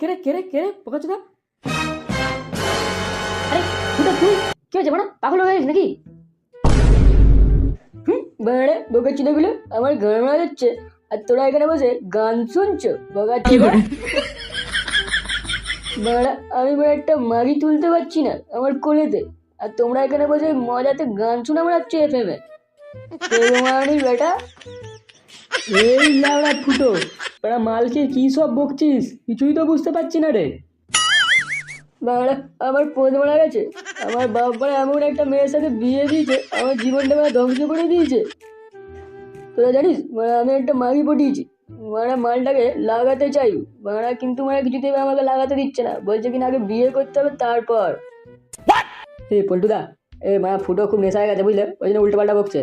কে রে পোকাচোদা? আরে ফুটো তুই কি হয়েছে বড় পাগল হয়ে গেছিস নাকি? বাড়া বোকাচোদাগুলো আমার গান মারা যাচ্ছে আর তোরা এখানে বসে গান শুনছো বোকাচোদা। বাড়া আমি বড় একটা মাগি তুলতে পারছি না আমার কোলেতে, আর তোমরা এখানে বসে মজাতে গান শোনা বেড়াচ্ছ এফএমে। মারানির বেটা। এই লাউড়া ফুটো, তোরা মালকে কি সব বকছিস কিছুই তো বুঝতে পারছি না রে। বাংলা আমার পোদ মারা গেছে, আমার বাবা এমন একটা মেয়ের সাথে বিয়ে দিয়েছে আমার জীবনটা মানে ধ্বংস করে দিয়েছে। তোরা জানিস মানে আমি একটা মাগি পটিয়েছি, মানে মালটাকে লাগাতে চাই মানে, কিন্তু মানে কিছুতেই আমাকে লাগাতে দিচ্ছে না, বলছে কিনা আগে বিয়ে করতে হবে তারপর। পল্টুদা, মানে ফুটো খুব নেশা হয়ে গেছে বুঝলে, ওই জন্য উল্টো পাল্টা বকছে।